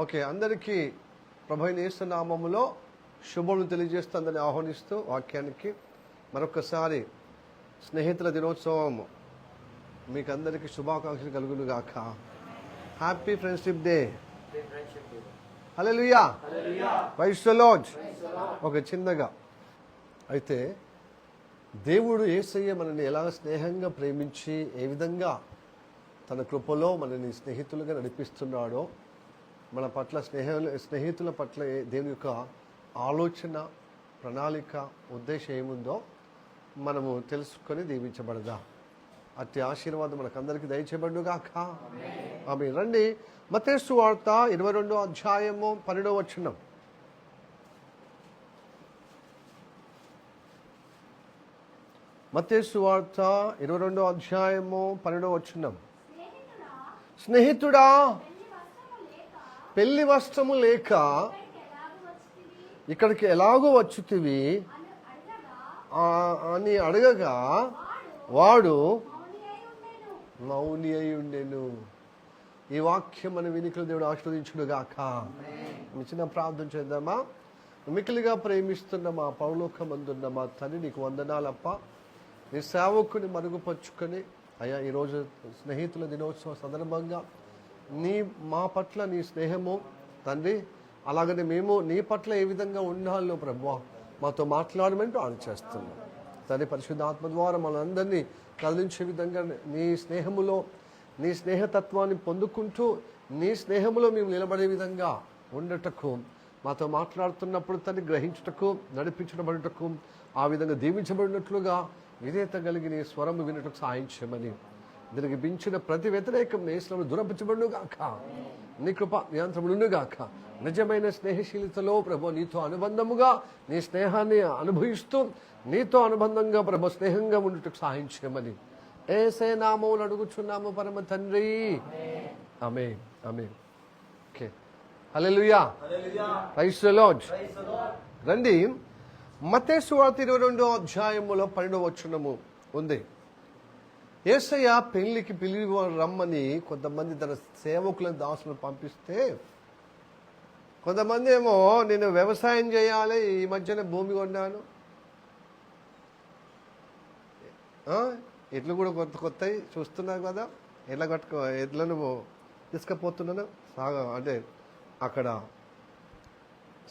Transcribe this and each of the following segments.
Okay, అందరికీ ప్రభువైన యేసు నామములో శుభములు తెలియజేస్తూ అందరిని ఆహ్వానిస్తూ వాక్యానికి మరొకసారి స్నేహితుల దినోత్సవం మీకు అందరికీ శుభాకాంక్షలు కలుగును గాక. Happy friendship day. Hallelujah. Praise the lord. ఒక చిన్నగా అయితే దేవుడు యేసయ్య మనల్ని ఎలా స్నేహంగా ప్రేమించి ఏ విధంగా తన కృపలో మనల్ని స్నేహితులుగా నడిపిస్తున్నాడో, మన పట్ల స్నేహితుల పట్ల దేవుని యొక్క ఆలోచన, ప్రణాళిక, ఉద్దేశం ఏముందో మనము తెలుసుకొని దీవించబడదా. అట్టి ఆశీర్వాదం మనకందరికీ దయచేయబడుగాక. ఆమె రండి, మత్తయి సువార్త 22వ అధ్యాయము 12వ వచనం. మత్తయి సువార్త 22వ అధ్యాయము 12వ వచనం. స్నేహితుడా, పెళ్లి వస్త్రము లేక ఇక్కడికి ఎలాగో వచ్చుతివి అని అడగగా వాడు మౌని అయి ఉండెను. ఈ వాక్యం మన వినికిల దేవుడు ఆశీర్వదించుడుగాక. చిన్న ప్రార్థన చేద్దామా. మికిలిగా ప్రేమిస్తున్న మా పరలోకమందున్న మా తండ్రి, నీకు వందనాలప్ప. నీ సేవకుని మరుగుపరుచుకొని అయ్యా, ఈరోజు స్నేహితుల దినోత్సవం సందర్భంగా మా పట్ల నీ స్నేహము తండ్రి, అలాగనే మేము నీ పట్ల ఏ విధంగా ఉండాలో ప్రభువా మాతో మాట్లాడమని ప్రార్థన చేస్తున్నాం తండ్రి. పరిశుద్ధాత్మ ద్వారా మనందరినీ కదిలించే విధంగా నీ స్నేహములో, నీ స్నేహతత్వాన్ని పొందుకుంటూ నీ స్నేహములో మేము నిలబడే విధంగా ఉండటకు, మాతో మాట్లాడుతున్నప్పుడు తండ్రి గ్రహించుటకు, నడిపించబడుటకు, ఆ విధంగా దీవించబడినట్లుగా విధేయత కలిగి నీ స్వరము వినటకు సహాయం చేయమని, దీనికి మించిన ప్రతి వ్యతిరేకం నేస్లో దూరపించబడుగాక. నీ కృప నియంత్రణలుగాక. నిజమైన స్నేహశీలతలో ప్రభు నీతో అనుబంధముగా నీ స్నేహాన్ని అనుభవిస్తూ నీతో అనుబంధంగా ప్రభు స్నేహంగా ఉండటకు సహాయం చేయమని యేసే నామములో అడుగుచున్నాము పరమ తండ్రి. Amen. Amen. Okay, hallelujah. Praise the Lord. రండి, మత్తయి సువార్త 22వ అధ్యాయములో 12వ వచనము ఉంది. యేసయ్య పెళ్లికి పిలిచి రమ్మని కొంతమంది తన సేవకులను, దాసులను పంపిస్తే, కొంతమంది ఏమో నేను వ్యవసాయం చేయాలి, ఈ మధ్యన భూమి కొన్నాను, ఎడ్లు కూడా కొత్తవి చూస్తున్నాను కదా, ఎడ్లను తీసుకుపోతున్నాను అంటే అక్కడ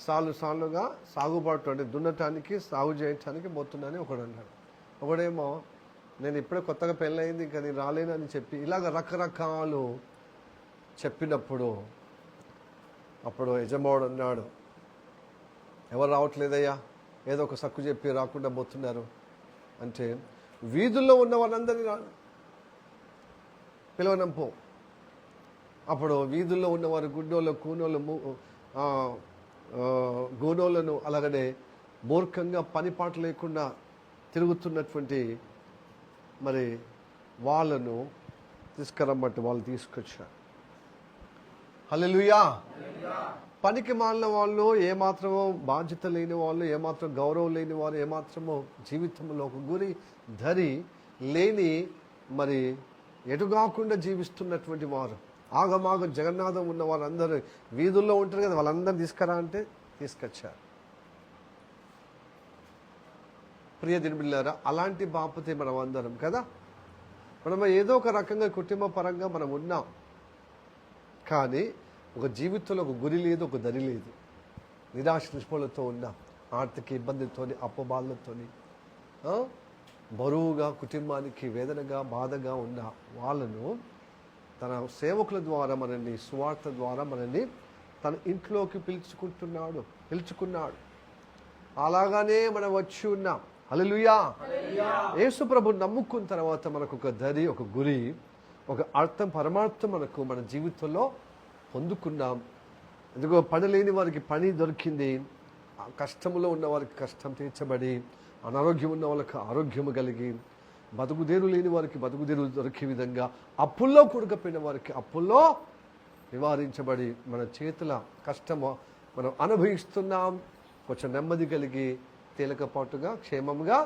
సాలుగా సాగుబాటు అంటే దున్నటానికి, సాగు చేయటానికి పోతున్నాను ఒకడు అన్నాడు. ఒకడేమో నేను ఇప్పుడే కొత్తగా పెళ్ళయింది, ఇంకా నేను రాలేనని చెప్పి ఇలాగ రకరకాలు చెప్పినప్పుడు అప్పుడు యజమానుడు అన్నాడు, ఎవరు రావట్లేదయ్యా, ఏదో ఒక సక్కు చెప్పి రాకుండా పోతున్నారు అంటే, వీధుల్లో ఉన్న వాళ్ళందరినీ పిలవనంపో. అప్పుడు వీధుల్లో ఉన్నవారు గుడ్డోళ్ళు, కూనోళ్ళు, గూనోళ్ళను, అలాగనే మూర్ఖంగా పనిపాటు లేకుండా తిరుగుతున్నటువంటి మరి వాళ్ళను తీసుకురమ్మంటే వాళ్ళు తీసుకొచ్చారు. హల్లెలూయా. పనికి మాలిన వాళ్ళు, ఏమాత్రమో బాధ్యత లేని వాళ్ళు, ఏమాత్రం గౌరవం లేని వారు, ఏమాత్రమో జీవితంలో ఒక గురి ధరి లేని మరి ఎటుగాకుండా జీవిస్తున్నటువంటి వారు, ఆగమాగ జగన్నాథం ఉన్న వాళ్ళందరూ వీధుల్లో ఉంటారు కదా, వాళ్ళందరూ తీసుకురా అంటే తీసుకొచ్చారు. ప్రియ దినబిళ్ళారా, అలాంటి బాపతే మనం అందరం కదా. మనం ఏదో ఒక రకంగా కుటుంబ పరంగా మనం ఉన్నాం, కానీ ఒక జీవితంలో ఒక గురి లేదు, ఒక దరి లేదు. నిరాశ నిష్ఫలతో ఉన్నాం, ఆర్థిక ఇబ్బందితోని, అప్పబాధలతోని, బరువుగా, కుటుంబానికి వేదనగా, బాధగా ఉన్న వాళ్ళను తన సేవకుల ద్వారా మనల్ని, సువార్త ద్వారా మనల్ని తన ఇంట్లోకి పిలుచుకున్నాడు. అలాగానే మనం వచ్చి ఉన్నాం. హల్లెలూయా. యేసు ప్రభు నమ్ముకున్న తర్వాత మనకు ఒక దరి, ఒక గురి, ఒక అర్థం, పరమార్థం మనకు మన జీవితంలో పొందుకున్నాం. ఎందుకో పని లేని వారికి పని దొరికింది, కష్టంలో ఉన్న వారికి కష్టం తీర్చబడి, అనారోగ్యం ఉన్న వాళ్ళకి ఆరోగ్యము కలిగి, బతుకుదేరు లేని వారికి బతుకుదేరు దొరికే విధంగా, అప్పుల్లో కూడకపోయిన వారికి అప్పుల్లో నివారించబడి, మన చేతుల కష్టము మనం అనుభవిస్తున్నాం. కొంచెం నెమ్మది కలిగి, తేలికపాటుగా, క్షేమంగా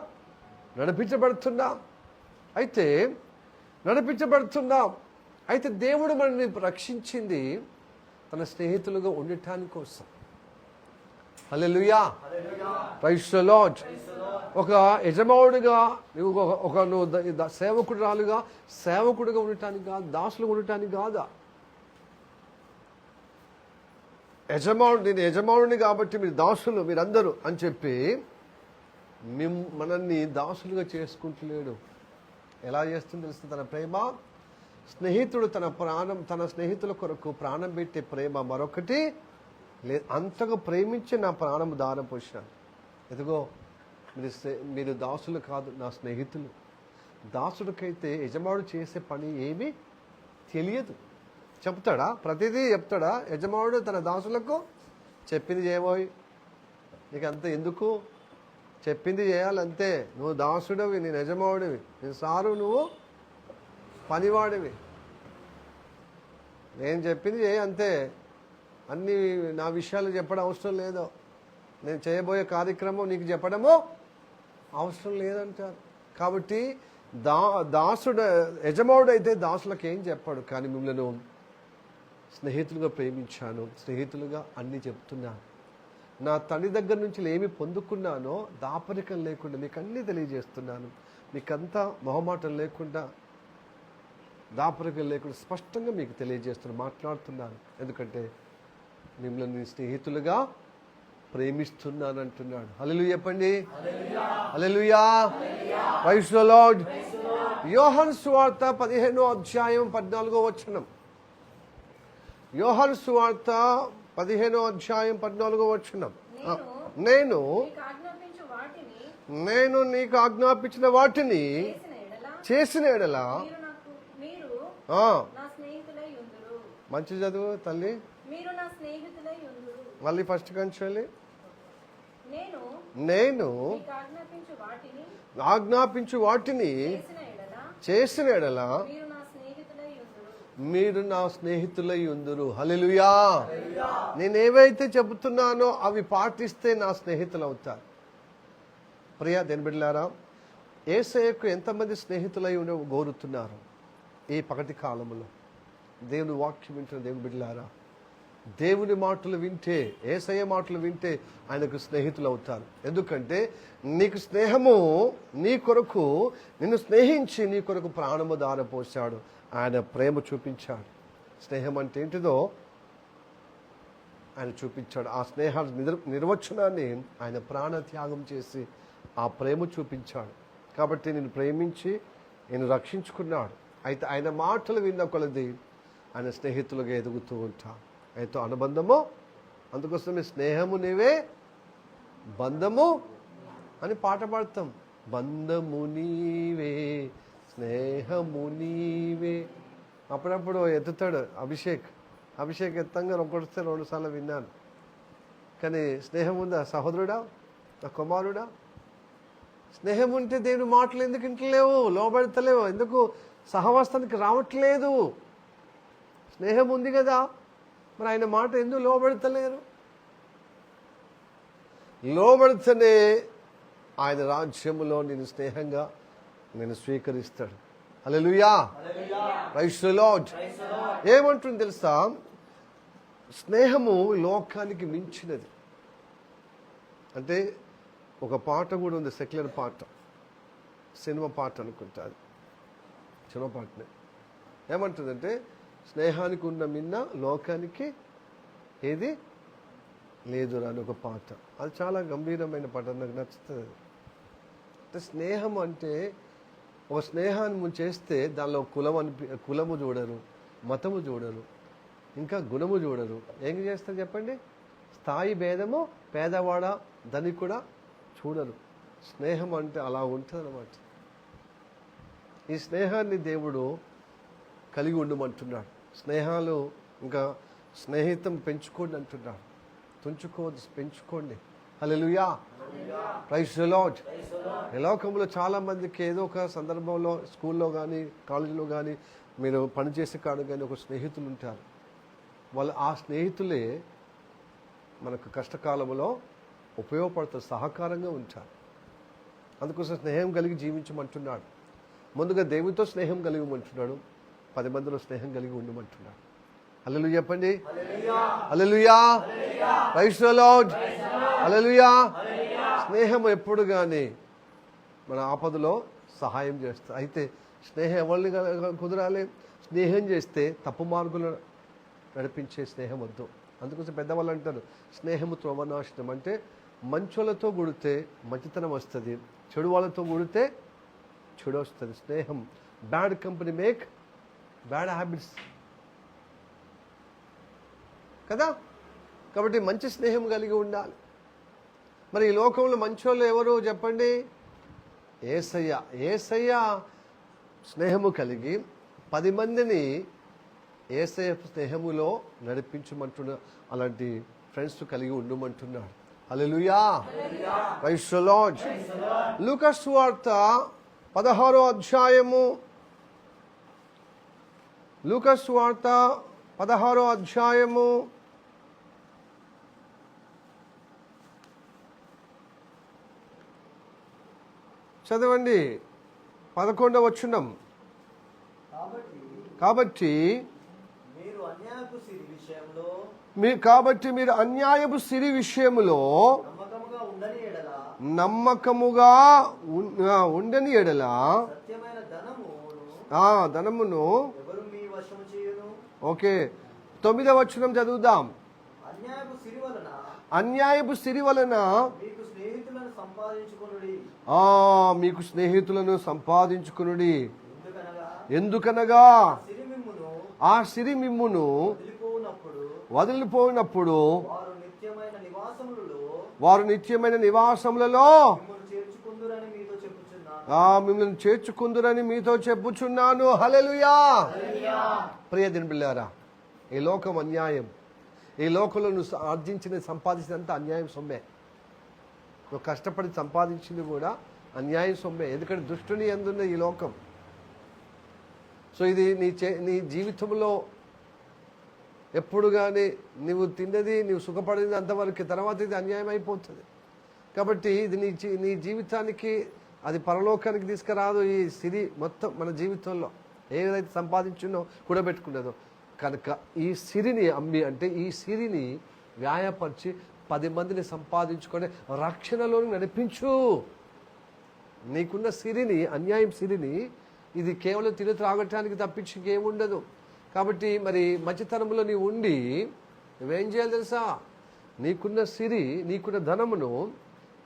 నడిపించబడుతున్నాం. అయితే దేవుడు మనల్ని రక్షించింది తన స్నేహితులుగా ఉండటానికి కోసం. హల్లెలూయా, ప్రైజ్ ది లార్డ్. ఒక యజమానుడిగా నువ్వు సేవకుడిగా ఉండటానికి కాదు, దాసులుగా ఉండటానికి కాదా. నేను యజమానుడిని కాబట్టి మీరు దాసులు మీరందరూ అని చెప్పి మనల్ని దాసులుగా చేసుకుంటలేడు. ఎలా చేస్తుంది తెలుస్తుంది తన ప్రేమ. స్నేహితుడు తన స్నేహితుల కొరకు ప్రాణం పెట్టే ప్రేమ మరొకటి లేదు. అంతగా ప్రేమించి నా ప్రాణం దారం పోశాను. ఎదుగో మీరు దాసులు కాదు, నా స్నేహితులు. దాసుడికైతే యజమానుడు చేసే పని ఏమీ తెలియదు. చెప్తాడా? ప్రతిదీ చెప్తాడా యజమానుడు తన దాసులకు? చెప్పింది చేయబోయి నీకు అంత ఎందుకు, చెప్పింది చేయాలంతే. నువ్వు దాసుడివి, నేను యజమానుడివి, నేను సారు, నువ్వు పనివాడివి. నేను చెప్పింది చేయ అంతే. అన్ని నా విషయాలు చెప్పడం అవసరం లేదు. నేను చేయబోయే కార్యక్రమం నీకు చెప్పడము అవసరం లేదంటారు. కాబట్టి యజమానుడు అయితే దాసులకు ఏం చెప్పాడు. కానీ మిమ్మల్ని స్నేహితులుగా ప్రేమించాను, స్నేహితులుగా అన్నీ చెప్తున్నాను. నా తండ్రి దగ్గర నుంచి ఏమి పొందుకున్నానో దాపరికం లేకుండా మీకు అన్నీ తెలియజేస్తున్నాను. మీకంతా మొహమాటం లేకుండా, దాపరికం లేకుండా స్పష్టంగా మీకు తెలియజేస్తున్నాను, మాట్లాడుతున్నాను. ఎందుకంటే మిమ్మల్ని స్నేహితులుగా ప్రేమిస్తున్నాను అంటున్నాడు. హల్లెలూయా చెప్పండి. హల్లెలూయా, ప్రైజ్ ది లార్డ్. యోహాను సువార్త 15వ అధ్యాయం 14వ వచనం. యోహాను సువార్త 15వ అధ్యాయం 14వ వచనం. నేను నీకు ఆజ్ఞాపించిన వాటిని చేసిన ఎడల. మంచి చదువు తల్లి. మళ్ళీ ఫస్ట్ కంచాలి. నేను ఆజ్ఞాపించు వాటిని చేసిన ఎడల మీరు నా స్నేహితులై ఉందురు. హల్లెలూయా. నేనేవైతే చెబుతున్నానో అవి పాటిస్తే నా స్నేహితులు అవుతారు. ప్రియా దేని బిడ్డలారా, యేసయ్యకు ఎంతమంది స్నేహితులై కోరుతున్నారు ఈ పగటి కాలంలో? దేవుని వాక్యం వింటున్న దేవుని బిడ్డలారా, దేవుని మాటలు వింటే, యేసయ్య మాటలు వింటే ఆయనకు స్నేహితులు అవుతారు. ఎందుకంటే నీకు స్నేహము, నీ కొరకు నిన్ను స్నేహించి నీ కొరకు ప్రాణము దారపోశాడు. ఆయన ప్రేమ చూపించాడు. స్నేహం అంటే ఏంటిదో ఆయన చూపించాడు. ఆ స్నేహాన్ని నిర్వచనాన్ని ఆయన ప్రాణ త్యాగం చేసి ఆ ప్రేమ చూపించాడు. కాబట్టి నేను ప్రేమించి నేను రక్షించుకున్నాడు. అయితే ఆయన మాటలు విన్న కొలది ఆయన స్నేహితులుగా ఎదుగుతూ ఉంటాం. అయితే అనుబంధము, అందుకోసమే స్నేహము నీవే బంధము అని పాట పాడతాం. బంధము నీవే స్నేహము నీవే. అప్పుడప్పుడు ఎత్తుతాడు అభిషేక్ ఎత్తంగా ఒక్కొడితే 2 సార్లు విన్నాను. కానీ స్నేహం ఉందా సహోదరుడా, నా కుమారుడా? స్నేహం ఉంటే దేవుని మాటలు ఎందుకు వింటలేవు, లోబడతలేవు, ఎందుకు సహవాసానికి రావట్లేదు? స్నేహం ఉంది కదా, మరి ఆయన మాట ఎందుకు లోబడతలేరు? లోబడితేనే ఆయన రాజ్యములో నేను స్నేహంగా నేను స్వీకరిస్తాడు. హల్లెలూయా, ప్రైజ్ ది లార్డ్. ఏమంటుంది తెలుసా? స్నేహము లోకానికి మించినది. అంటే ఒక పాట కూడా ఉంది, సెక్యులర్ పాట, సినిమా పాట అనుకుంటా, అది సినిమా పాటనే. ఏమంటుందంటే స్నేహానికి ఉన్న మిన్న లోకానికి ఏది లేదురా అని ఒక పాట. అది చాలా గంభీరమైన పాట, నాకు నచ్చుతుంది. అంటే స్నేహం అంటే ఒక స్నేహాన్ని ముందు చేస్తే దానిలో కులము చూడరు, మతము చూడరు, ఇంకా గుణము చూడరు. ఏం చేస్తారు చెప్పండి? స్థాయి భేదము, పేదవాడ ధనికుడా చూడరు. స్నేహం అంటే అలా ఉంటుంది అన్నమాట. ఈ స్నేహాన్ని దేవుడు కలిగి ఉండమంటున్నాడు. స్నేహాలు ఇంకా స్నేహితం పెంచుకోండి అంటున్నాడు. తుంచుకోవద్దు, పెంచుకోండి. హల్లెలూయా, ప్రైజ్ ది లార్డ్. ఈ లోకంలో చాలా మందికి ఏదో ఒక సందర్భంలో స్కూల్లో కానీ కాలేజీలో కానీ మీరు పనిచేసే కాడు కానీ ఒక స్నేహితులు ఉంటారు. వాళ్ళు ఆ స్నేహితులే మనకు కష్టకాలంలో ఉపయోగపడుతూ సహకారంగా ఉంటారు. అందుకోసం స్నేహం కలిగి జీవించమంటున్నాడు. ముందుగా దేవునితో స్నేహం కలిగి ఉంటున్నాడు, 10 మందిలో స్నేహం కలిగి ఉండమంటున్నాడు. హల్లెలూయా చెప్పండి. హల్లెలూయా, ప్రైజ్ ది లార్డ్, హల్లెలూయా. స్నేహం ఎప్పుడు కానీ మన ఆపదలో సహాయం చేస్తుంది. అయితే స్నేహం ఎవరిని కుదరాలి? స్నేహం చేస్తే తప్పు మార్గంలో నడిపించే స్నేహం వద్దు. అందుకోసం పెద్దవాళ్ళు అంటారు, స్నేహము త్రోవనాశనం. అంటే మంచోళ్ళతో కూడితే మంచితనం వస్తుంది, చెడు వాళ్ళతో కూడితే చెడు వస్తుంది. స్నేహం, bad company make bad habits కదా. కాబట్టి మంచి స్నేహం కలిగి ఉండాలి. మరి ఈ లోకంలో మంచోళ్ళు ఎవరు చెప్పండి? యేసయ్య. యేసయ్య స్నేహము కలిగి 10 మందిని యేసయ్య స్నేహములో నడిపించమంటున్నా. అలాంటి ఫ్రెండ్స్ కలిగి ఉండమంటున్నాడు. హల్లెలూయా, ప్రైజ్ ది లార్డ్. లూకా సువార్త 16వ అధ్యాయము, లూకా సువార్త 16వ అధ్యాయము చదవండి. 11వ వచనం. కాబట్టి మీరు అన్యాయపు సిరి విషయములో నమ్మకముగా ఉండని ఎడల ధనమును. ఓకే, 9వ వచనం చదువుదాం. అన్యాయపు సిరి వలన మీకు స్నేహితులను సంపాదించుకునుడి. ఎందుకనగా ఆ సిరి మిమ్మును వదిలిపోయినప్పుడు వారు నిత్యమైన నివాసములలో మిమ్మల్ని చేర్చుకుందురని మీతో చెప్పుచున్నాను. హల్లెలూయా. ప్రియదేవుని బిడ్డలారా, ఈ లోకం అన్యాయం. ఈ లోకంలో నువ్వు ఆర్జించిన సంపాదించినంత అన్యాయం సొమ్మే. నువ్వు కష్టపడి సంపాదించింది కూడా అన్యాయం సొమ్మే. ఎందుకంటే దుష్టుని యందున్న ఈ లోకం. సో ఇది నీ జీవితంలో ఎప్పుడు కానీ నువ్వు తిన్నది, నువ్వు సుఖపడింది అంతవరకు, తర్వాత ఇది అన్యాయం అయిపోతుంది. కాబట్టి ఇది నీ జీవితానికి, అది పరలోకానికి తీసుకురాదు. ఈ సిరి మొత్తం మన జీవితంలో ఏదైతే సంపాదించున్నో కూడబెట్టుకున్నదో కనుక ఈ సిరిని అమ్మి, అంటే ఈ సిరిని వ్యాయపరిచి 10 మందిని సంపాదించుకొని రక్షణలోని నడిపించు. నీకున్న సిరిని, అన్యాయం సిరిని, ఇది కేవలం తిని త్రాగటానికి తప్పించి ఇంకేముండదు. కాబట్టి మరి మంచితనంలో నీవు ఉండి నువ్వేం చేయాలి తెలుసా? నీకున్న సిరి, నీకున్న ధనమును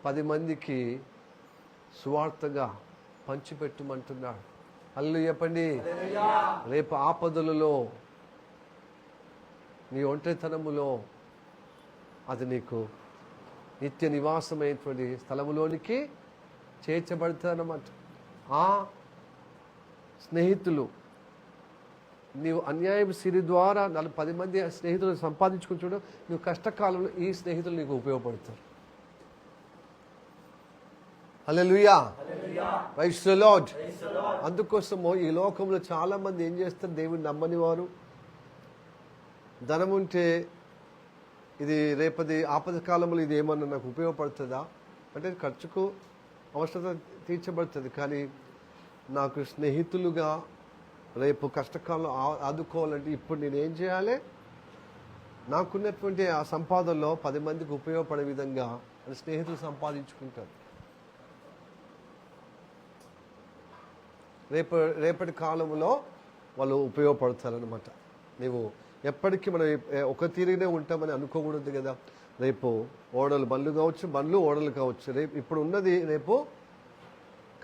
10 మందికి సువార్తగా పంచిపెట్టమంటున్నాడు. హల్లెలూయా చెప్పండి. రేపు ఆపదలలో, నీ ఒంటరితనములో అది నీకు నిత్య నివాసమైనటువంటి స్థలములోనికి చేర్చబడతానమాట. ఆ స్నేహితులు, నీవు అన్యాయం సిరి ద్వారా 10 మంది స్నేహితులను సంపాదించుకుని చూడు, నువ్వు కష్టకాలంలో ఈ స్నేహితులు నీకు ఉపయోగపడతారు. హల్లెలూయా, ప్రైజ్ ది లార్డ్. అందుకోసము ఈ లోకంలో చాలా మంది ఏం చేస్తారు? దేవుని నమ్మని వారు. ధనం ఉంటే ఇది రేపటి ఆపద కాలంలో ఇది ఏమన్నా నాకు ఉపయోగపడుతుందా అంటే ఖర్చుకు అవసరం తీర్చబడుతుంది. కానీ నాకు స్నేహితులుగా రేపు కష్టకాలంలో ఆదుకోవాలంటే ఇప్పుడు నేనేం చేయాలి? నాకున్నటువంటి ఆ సంపాదనలో 10 మందికి ఉపయోగపడే విధంగా స్నేహితులు సంపాదించుకుంటారు. రేపటి కాలంలో వాళ్ళు ఉపయోగపడతారనమాట. నీవు ఎప్పటికీ మనం ఒక తీరుగానే ఉంటామని అనుకోకూడదు కదా. రేపు ఓడలు బండ్లు కావచ్చు, బండ్లు ఓడలు కావచ్చు. రేపు ఇప్పుడు ఉన్నది రేపు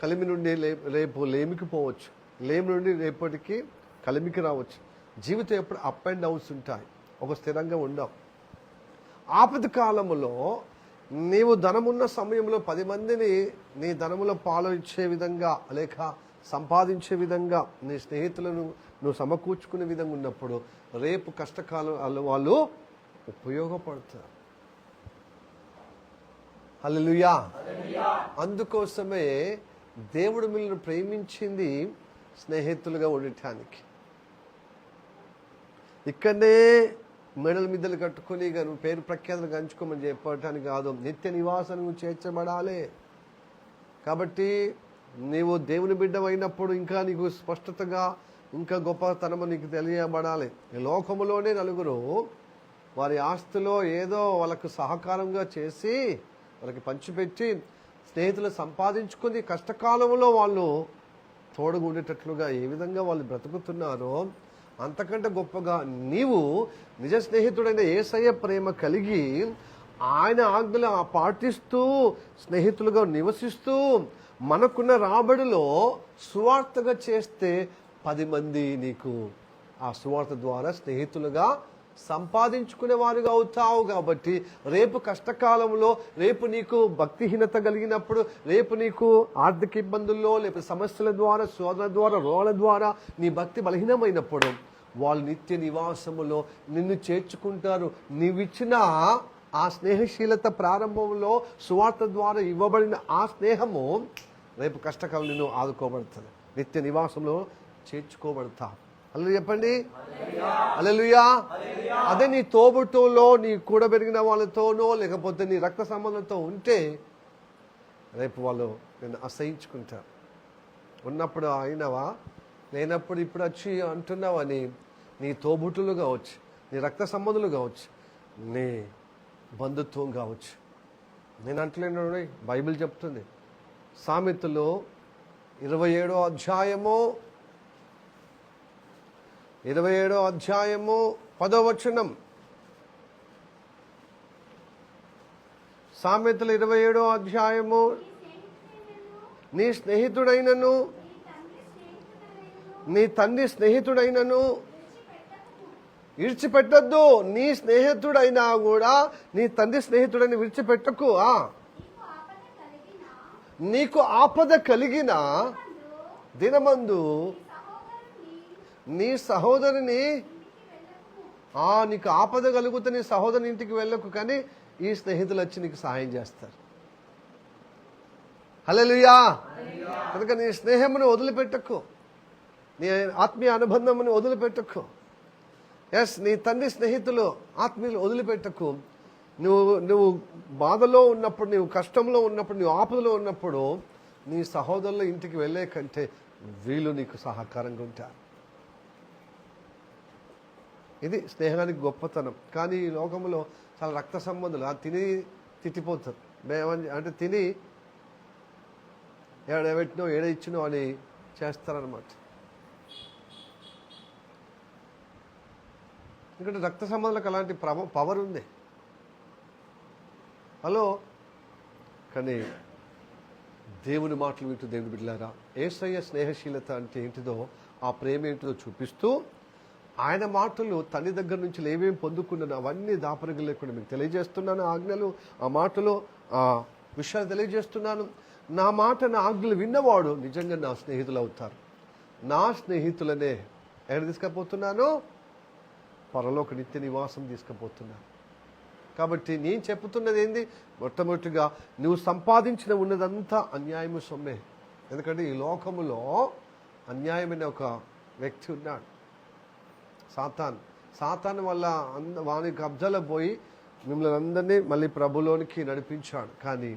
కలిమి నుండి రేపు లేమికి పోవచ్చు, లేమి నుండి రేపటికి కలిమికి రావచ్చు. జీవితం ఎప్పుడు అప్ అండ్ డౌన్స్ ఉంటాయి, ఒక స్థిరంగా ఉండవు. ఆపద కాలంలో నీవు ధనమున్న సమయంలో 10 మందిని నీ ధనములో పాలించే విధంగా, లేక సంపాదించే విధంగా నీ స్నేహితులను నువ్వు సమకూర్చుకునే విధంగా ఉన్నప్పుడు రేపు కష్టకాలం వాళ్ళు ఉపయోగపడతారు. హల్లెలూయా. అందుకోసమే దేవుడు మిమ్మల్ని ప్రేమించింది స్నేహితులుగా ఉండటానికి. ఇక్కడనే మెడల మిద్దలు కట్టుకొని ఇక నువ్వు పేరు ప్రఖ్యాతులు గంచుకోమని చెప్పటానికి కాదు, నిత్య నివాసానికి చేర్చబడాలి. కాబట్టి నీవు దేవుని బిడ్డ అయినప్పుడు ఇంకా నీకు స్పష్టతగా ఇంకా గొప్పతనము నీకు తెలియబడాలి. ఈ లోకములోనే నలుగురు వారి ఆస్తిలో ఏదో వాళ్ళకు సహకారంగా చేసి వాళ్ళకి పంచిపెట్టి స్నేహితులు సంపాదించుకుని కష్టకాలంలో వాళ్ళు తోడుగా ఉండేటట్లుగా ఏ విధంగా వాళ్ళు బ్రతుకుతున్నారో అంతకంటే గొప్పగా నీవు నిజ స్నేహితుడైన యేసయ్య ప్రేమ కలిగి ఆయన ఆజ్ఞలు పాటిస్తూ స్నేహితులుగా నివసిస్తూ మనకున్న రాబడిలో సువార్తగా చేస్తే 10 మంది నీకు ఆ సువార్త ద్వారా స్నేహితులుగా సంపాదించుకునే వారుగా అవుతావు. కాబట్టి రేపు కష్టకాలంలో, రేపు నీకు భక్తిహీనత కలిగినప్పుడు, రేపు నీకు ఆర్థిక ఇబ్బందుల్లో, లేకపోతే సమస్యల ద్వారా, శోధన ద్వారా, రోగాల ద్వారా నీ భక్తి బలహీనమైనప్పుడు వాళ్ళు నిత్య నివాసములో నిన్ను చేర్చుకుంటారు. నీవిచ్చిన ఆ స్నేహశీలత ప్రారంభంలో సువార్త ద్వారా ఇవ్వబడిన ఆ స్నేహము రేపు కష్టకాలం నిన్ను ఆదుకోబడుతుంది, నిత్య నివాసంలో చేర్చుకోబడతా. అలా చెప్పండి, హల్లెలూయా. అదే నీ తోబుట్టులో, నీ కూడబెరిగిన వాళ్ళతోనో లేకపోతే నీ రక్త సంబంధంతో ఉంటే రేపు వాళ్ళు నేను అసహించుకుంటారు. ఉన్నప్పుడు అయినవా, లేనప్పుడు ఇప్పుడు వచ్చి అంటున్నావని నీ తోబుట్టులు కావచ్చు, నీ రక్త సంబంధులు కావచ్చు, నీ బంధుత్వం కావచ్చు. నేను అంటలేను, బైబిల్ చెప్తుంది. సామెతలు 27వ అధ్యాయము 10వ వచనం. సామెతలు 27వ అధ్యాయము, నీ స్నేహితుడైనను, నీ తండ్రి స్నేహితుడైనను విడిచిపెట్టద్దు. నీ స్నేహితుడైనా కూడా నీ తండ్రి స్నేహితుడని విడిచిపెట్టకు. నీకు ఆపద కలిగిన దినమందు నీ సహోదరుని, నీకు ఆపద కలుగుతే నీ సహోదరుని ఇంటికి వెళ్ళకు, కానీ ఈ స్నేహితులు వచ్చి నీకు సహాయం చేస్తారు. హల్లెలూయా. కనుక నీ స్నేహమును వదిలిపెట్టకు, నీ ఆత్మీయ అనుబంధమును వదిలిపెట్టకు. నీ తండ్రి స్నేహితులు ఆత్మీయులు వదిలిపెట్టకు. నువ్వు బాధలో ఉన్నప్పుడు, నువ్వు కష్టంలో ఉన్నప్పుడు, నువ్వు ఆపదలో ఉన్నప్పుడు నీ సహోదరుల ఇంటికి వెళ్ళే కంటే వీళ్ళు నీకు సహకారంగా ఉంటారు. ఇది స్నేహానికి గొప్పతనం. కానీ ఈ లోకంలో చాలా రక్త సంబంధులు తిని తిట్టిపోతారు. అంటే తిని ఏడబెట్టినో ఏడ ఇచ్చినో అని చేస్తారనమాట. ఎందుకంటే రక్త సంబంధాలకు అలాంటి పవర్ ఉంది. హలో. కానీ దేవుని మాటలు వింటూ దేవుని బిడ్డలారా, యేసయ్య స్నేహశీలత అంటే ఏంటిదో, ఆ ప్రేమ ఏంటిదో చూపిస్తూ ఆయన మాటలు తండ్రి దగ్గర నుంచి ఏమేమి పొందుకున్నాను అవన్నీ దాపరిగా లేకుండా మీకు తెలియజేస్తున్నాను. ఆజ్ఞలు, ఆ మాటలు, ఆ విషయాలు తెలియజేస్తున్నాను. నా మాట, నా ఆజ్ఞలు విన్నవాడు నిజంగా నా స్నేహితులు అవుతారు. నా స్నేహితులనే ఎక్కడ తీసుకుపోతున్నాను? పరలోక నిత్య నివాసం తీసుకుపోతున్నాను. కాబట్టి నేను చెప్తున్నది ఏంది? మొట్టమొదటిగా నువ్వు సంపాదించిన ఉన్నదంతా అన్యాయము సొమ్మే. ఎందుకంటే ఈ లోకములో అన్యాయమైన ఒక వ్యక్తి ఉన్నాడు, సాతాను వల్ల వాని కబ్జాలో పోయి మిమ్మల్ని అందరినీ మళ్ళీ ప్రభులోనికి నడిపించాడు. కానీ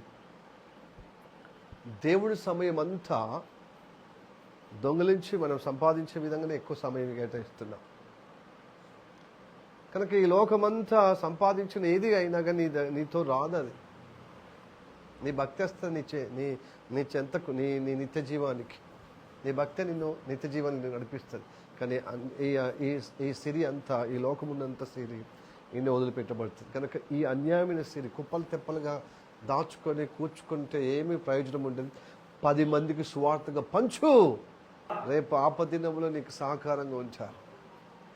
దేవుడి సమయం అంతా దొంగలించి మనం సంపాదించే విధంగానే ఎక్కువ సమయం కేటాయిస్తున్నాం. కనుక ఈ లోకమంతా సంపాదించిన ఏది అయినా కానీ నీతో రాదు. అది నీ భక్తి వస్తుంది నీ చెంతకు, నీ నిత్య జీవానికి. నీ భక్తి నిన్ను నిత్య జీవాన్ని నడిపిస్తుంది. కానీ ఈ సిరి అంతా, ఈ లోకమున్నంత సిరి నిన్ను వదిలిపెట్టబడుతుంది. కనుక ఈ అన్యాయమైన సిరి కుప్పలు తెప్పలుగా దాచుకొని కూర్చుకుంటే ఏమీ ప్రయోజనం ఉంటుంది. 10 మందికి సువార్తగా పంచు. రేపు ఆపదినంలో నీకు సహకారంగా ఉంచారు,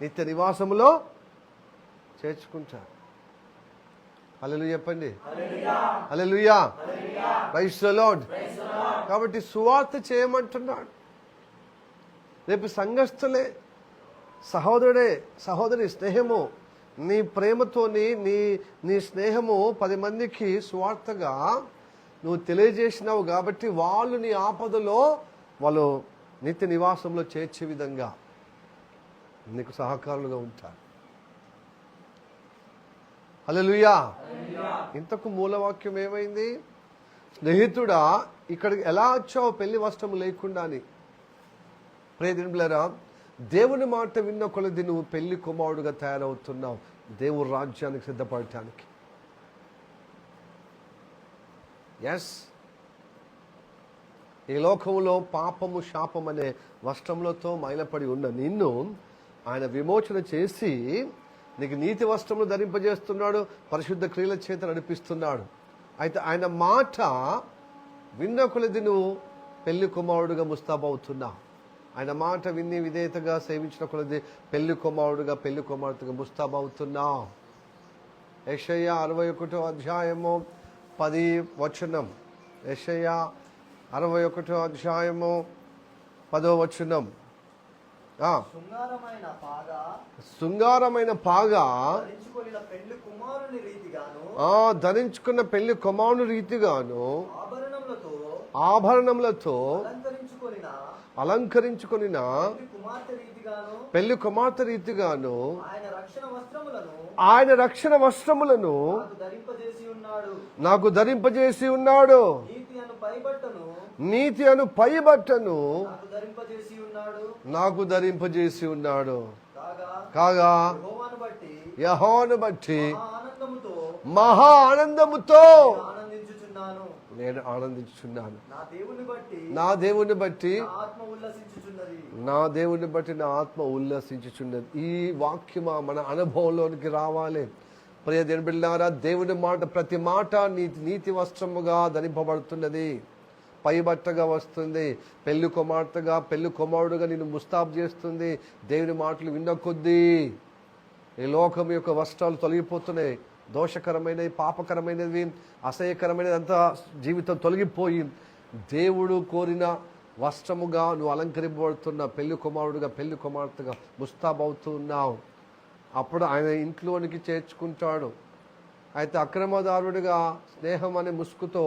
నిత్య నివాసములో చేర్చుకుంటారు. హల్లెలూయా చెప్పండి, హల్లెలూయా, ప్రైజ్ ది లార్డ్. కాబట్టి సువార్త చేయమంటున్నాడు. రేపు సంఘస్థులే, సహోదరి స్నేహము, నీ ప్రేమతోని నీ స్నేహము 10 మందికి సువార్తగా నువ్వు తెలియజేసినావు. కాబట్టి వాళ్ళు నీ ఆపదలో, వాళ్ళు నిత్య నివాసంలో చేర్చే విధంగా నీకు సహకారులుగా ఉంటారు. హల్లెలూయా. ఇంతకు మూలవాక్యం ఏమైంది? స్నేహితుడా, ఇక్కడికి ఎలా వచ్చావు పెళ్లి వస్త్రము లేకుండా అని. ప్రియదినులారా, దేవుని మాట విన్న కొలది నువ్వు పెళ్లి కుమారుడుగా తయారవుతున్నావు దేవుని రాజ్యానికి సిద్ధపడటానికి. ఎస్, ఈ లోకంలో పాపము శాపం అనే వస్త్రములతో మైలపడి ఉన్న నిన్ను ఆయన విమోచన చేసి నీకు నీతి వస్త్రములు ధరింపజేస్తున్నాడు, పరిశుద్ధ క్రియల చేత నడిపిస్తున్నాడు. అయితే ఆయన మాట విన్న కొలది నువ్వు పెళ్లి కుమారుడుగా ముస్తాబవుతున్నావు. ఆయన మాట విని విధేయతగా సేవించిన కొలది పెళ్లి కుమారుడుగా పెళ్లి కుమార్తెగా ముస్తాబవుతున్నావు. యెషయా 61వ అధ్యాయము 10వ వచనం. యెషయా 61వ అధ్యాయము 10వ వచనం. శృంగారమైన పాగా ధరించుకున్న పెళ్లి కుమారుని రీతిగాను ఆభరణములతో అలంకరించుకొని పెళ్లి కుమార్తె రీతిగాను ఆయన రక్షణ వస్త్రములను నాకు ధరింపజేసి ఉన్నాడు. నీతి అను పైబట్టను నాకు ధరింపజేసి ఉన్నాడు. కాగా యెహోవాను బట్టి మహా ఆనందముతో నేను ఆనందించుచున్నాను. నా దేవుని బట్టి నా ఆత్మ ఉల్లసించుచున్నది. ఈ వాక్యమా మన అనుభవంలోనికి రావాలి. ప్రియ దేవుని బిడ్డలారా, దేవుని మాట ప్రతి మాట నీతి వస్త్రముగా ధరింపబడుతున్నది, పైబట్టగా వస్తుంది. పెళ్లి కుమార్తెగా పెళ్లి కుమారుడుగా నిన్ను ముస్తాబు చేస్తుంది. దేవుని మాటలు విన్న కొద్దీ ఈ లోకం యొక్క వస్త్రాలు తొలగిపోతున్నాయి. దోషకరమైనవి, పాపకరమైనవి, అసహ్యకరమైనది అంతా జీవితం తొలగిపోయి దేవుడు కోరిన వస్త్రముగా నువ్వు అలంకరింపబడుతున్న పెళ్లి కుమారుడుగా పెళ్లి కుమార్తెగా ముస్తాబవుతూ ఉన్నావు. అప్పుడు ఆయన ఇంట్లోనికి చేర్చుకుంటాడు. అయితే అక్రమదారుడిగా స్నేహం అనే ముసుగుతో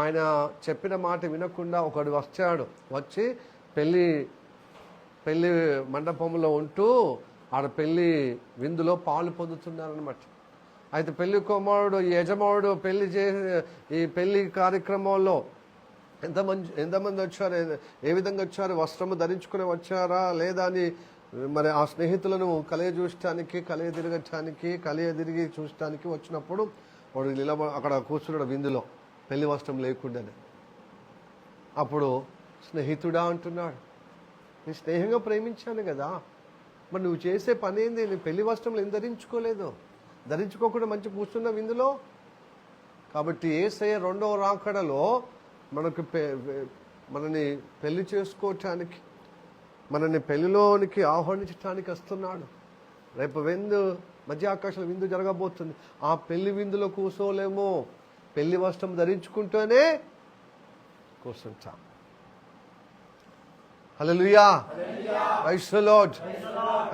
ఆయన చెప్పిన మాట వినకుండా ఒకడు వచ్చాడు. వచ్చి పెళ్లి మండపంలో ఉంటూ ఆడ పెళ్లి విందులో పాలు పొందుతున్నారనమాట. అయితే పెళ్లి కుమారుడు యజమానుడు ఈ పెళ్లి కార్యక్రమంలో ఎంతమంది వచ్చారు, ఏ విధంగా వచ్చారు, వస్త్రము ధరించుకుని వచ్చారా లేదా అని మరి ఆ స్నేహితులను కలియ తిరిగి చూడటానికి వచ్చినప్పుడు వాడు అక్కడ కూర్చున్నాడు విందులో పెళ్లి వస్త్రం లేకుండానే. అప్పుడు స్నేహితుడా అంటున్నాడు, నేను స్నేహంగా ప్రేమించాను కదా, మరి నువ్వు చేసే పని ఏంది? నేను పెళ్లి వస్త్రంలో ఏం ధరించుకోకుండా మంచి కూర్చున్న విందులో. కాబట్టి యేసయ్య రెండవ రాకడలో మనని పెళ్లి చేసుకోవటానికి, మనని పెళ్లిలోనికి ఆహ్వానించడానికి వస్తున్నాడు. రేపు మధ్య ఆకాశంలో విందు జరగబోతుంది. ఆ పెళ్లి విందులో కూర్చోలేమో, పెళ్లి వస్త్రం ధరించుకుంటూనే కూర్చుంటాం. హల్లెలూయా, ప్రైజ్ ది లార్డ్.